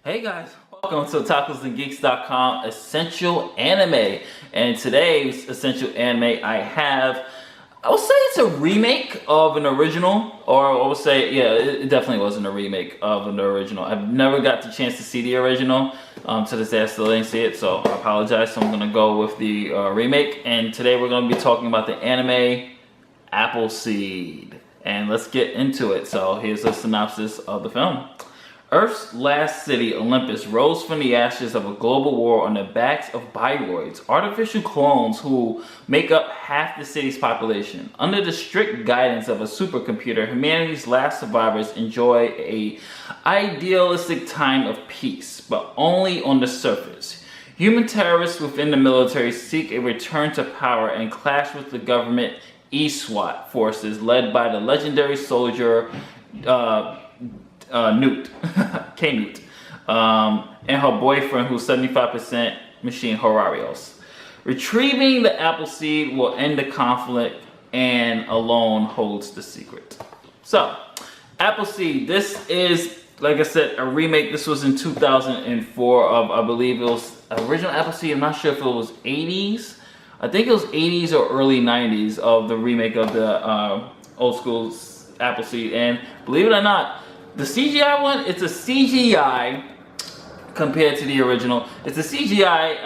Hey guys, welcome to OtakusGeeks.com Essential Anime. And today's Essential Anime I would say it's a remake of an original, or I would say, yeah, it definitely wasn't a remake of an original. I've never got the chance to see the original. To this day I still didn't see it, so I apologize. So I'm gonna go with the remake. And today we're gonna be talking about the anime Appleseed. And let's get into it. So here's a synopsis of the film. Earth's last city, Olympus, rose from the ashes of a global war on the backs of Bioroids, artificial clones who make up half the city's population. Under the strict guidance of a supercomputer, humanity's last survivors enjoy a idealistic time of peace, but only on the surface. Human terrorists within the military seek a return to power and clash with the government SWAT forces led by the legendary soldier Newt, K-Newt, and her boyfriend, who's 75% machine, Horarios. Retrieving the Appleseed will end the conflict, and alone holds the secret. So, Appleseed, this is, like I said, a remake. This was in 2004 of, I believe it was original Appleseed. I'm not sure if it was 80s. I think it was 80s or early 90s of the remake of the old school Appleseed. And believe it or not, the CGI one, it's a CGI compared to the original. It's a CGI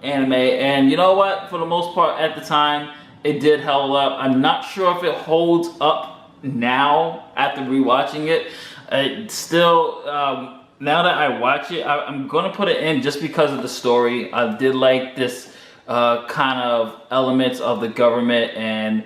anime, and you know what? For the most part, at the time, it did hold up. I'm not sure if it holds up now after rewatching it. It still, now that I watch it, I'm gonna put it in just because of the story. I did like this kind of elements of the government and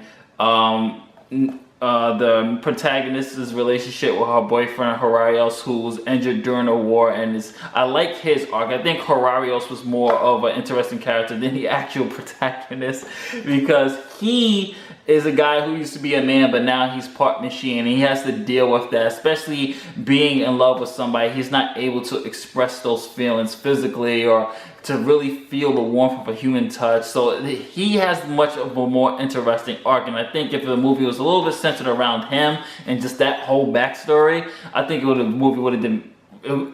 the protagonist's relationship with her boyfriend Horarios, who was injured during the war, and I like his arc. I think Horarios was more of an interesting character than the actual protagonist, because he is a guy who used to be a man, but now he's part machine, and he has to deal with that, especially being in love with somebody. He's not able to express those feelings physically or to really feel the warmth of a human touch. So he has much of a more interesting arc, and I think if the movie was a little bit centered around him and just that whole backstory, I think the movie would have been,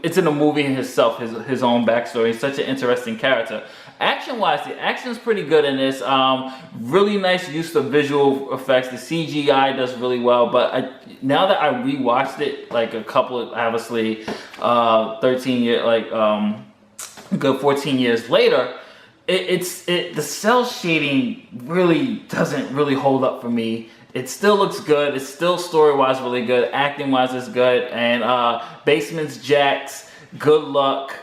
it's in the movie itself, his own backstory. He's such an interesting character. Action-wise, the action is pretty good in this. Really nice use of visual effects. The CGI does really well, but now that I rewatched it, like a couple of, obviously, 13 years, like, good 14 years later, the cell shading really doesn't really hold up for me. It still looks good. It's still story-wise really good. Acting-wise is good. And Basement's Jack's Good Luck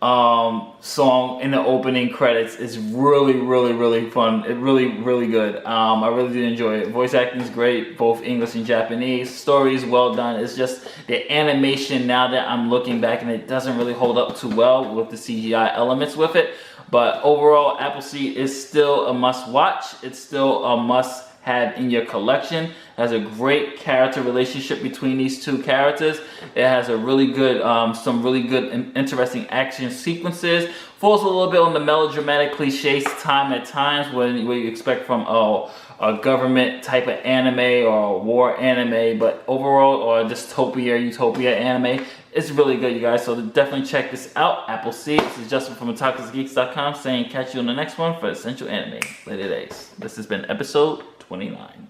song in the opening credits is really fun. It really good. I really did enjoy it. Voice acting is great, both English and Japanese. Story is well done. It's just the animation, now that I'm looking back, and it doesn't really hold up too well with the CGI elements with it. But overall, Appleseed is still a must watch. It's still a must have in your collection. It has a great character relationship between these two characters. It has a really good, some really good and interesting action sequences. Falls a little bit on the melodramatic cliches at times, what you expect from a government type of anime or a war anime, but overall, or utopia anime, it's really good, you guys. So definitely check this out. Appleseed. This is Justin from OtakusGeeks.com saying catch you on the next one for Essential Anime. Later days. This has been episode 29.